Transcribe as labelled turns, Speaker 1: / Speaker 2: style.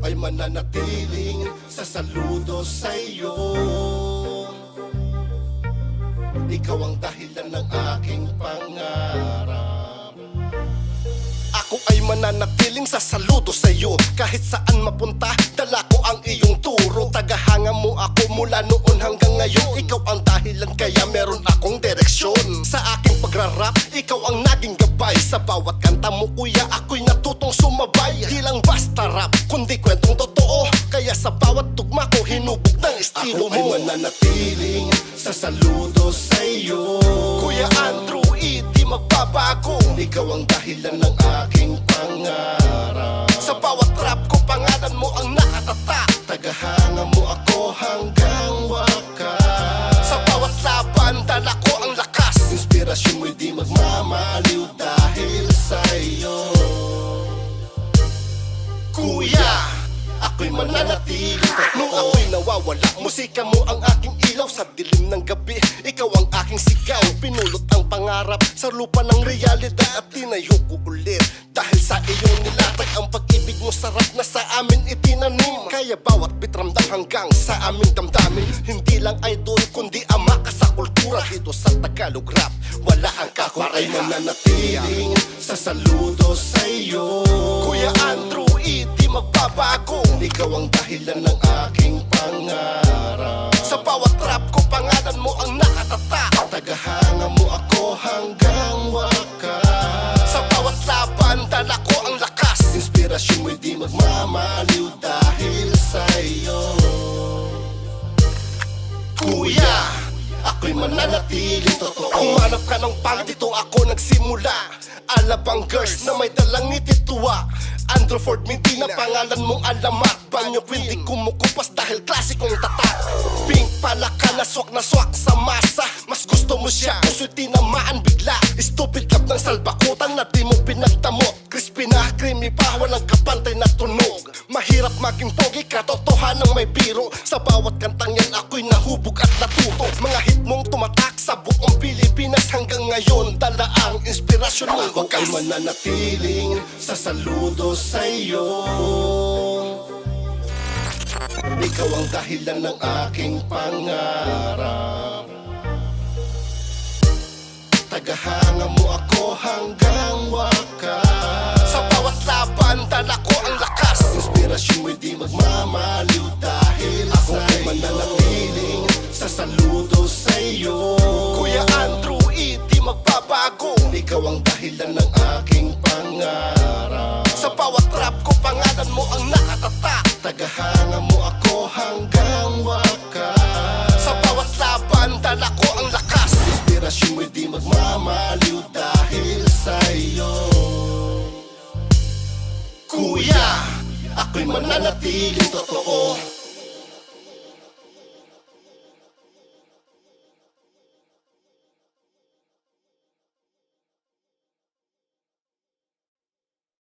Speaker 1: ay mananatiling sasaludo sa'yo. Ikaw ang dahilan ng aking pangarap. Ako ay mananatiling sasaludo sa'yo. Kahit saan mapunta, dala ko ang iyong turo. Tagahanga mo ako mula noon hanggang ngayon. Ikaw ang dahilan kaya meron akong direksyon. Sa aking pagrarap, ikaw ang naging gabay. Sa bawat kanta mo kuya, ako'y natutong sumabay. Di lang basta rap, kundi kwentong totoo. Kaya sa bawat tugma ko, hinubog ng estilo mo. Ako ay mananatiling sasaludo sa'yo. Kuya Andrew E, di magbabago. Ikaw ang dahilan ng aking pangarap. Sa bawat rap ko, pangalan mo ang nakatatak. Tagahanga mo ako hanggang wakas. Sa bawat laban, dala ko ang lakas. Inspirasyon mo'y di magmamaliw dahil sa'yo. Kuya, ako'y mananatili. Nung ako'y nawawala, musika mo ang aking ilaw. Sa dilim ng gabi, ikaw ang aking sigaw. Pinulot ang pangarap sa lupa ng realidad at tinayo ko ulit. Dahil sa iyong nilatag ang pag-ibig mo, sarap na sa amin itinanim. Kaya bawat bitramdam hanggang sa aming damdamin. Hindi lang idol kundi ama ka sa kultura. Dito sa Tagalog rap, wala ang kapareha. Ako ay mananatiling sasaludo sa'yo. Kuya Andrew E, di magbabago. Ikaw ang dahilan ng aking pangarap. Sa bawat rap ko, pangalan mo ang nakatatak. Tagahanga mo ako hanggang wakas. Sa bawat laban, dala ko ang lakas. Inspirasyon mo'y di magmamaliw dahil sa'yo. Kuya, ako'y mananatiling totoo. Umanap ka ng pangit, dito ako nagsimula. Alabang girls na may dalang nitituwa. Andrew Ford Medina, pangalan mong alamat. Banyo Queen, di kumukupas dahil klasikong tatak. Pink pala ka, na swak sa masa. Mas gusto mo siya, puso'y tinamaan bigla. Stupid love ng salbakutan na di mo pinagdamot. Crispy na, creamy pa, walang kapantay na tunog. Mahirap maging pogi, katotohanang may biro. Sa bawat kantang yan ako'y nahubog at natuto. Mga hit mong tumatak sa buong Pilipinas hanggang ngayon. Dala ang inspirasyon mong wakas. Ako ay mananatiling sasaludo sa'yo. Ikaw ang dahilan ng aking pangarap. Tagahanga mo ako hanggang wakas. Sa bawat laban, dala ko ang lakas. Inspirasyon mo'y di magmamaliw dahil ako ay mananatiling sasaludo sa'yo. Kuya Andrew E, di magbabago. Ikaw ang dahilan ng aking pangarap. Sa bawat rap ko, pangalan mo ang nakatatak. Tagahanga mo ako hanggang wakas. Sa bawat laban, dala ko ang lakas. Inspirasyon mo'y di magmamaliw dahil sa'yo. Kuya, ako'y mananatiling totoo.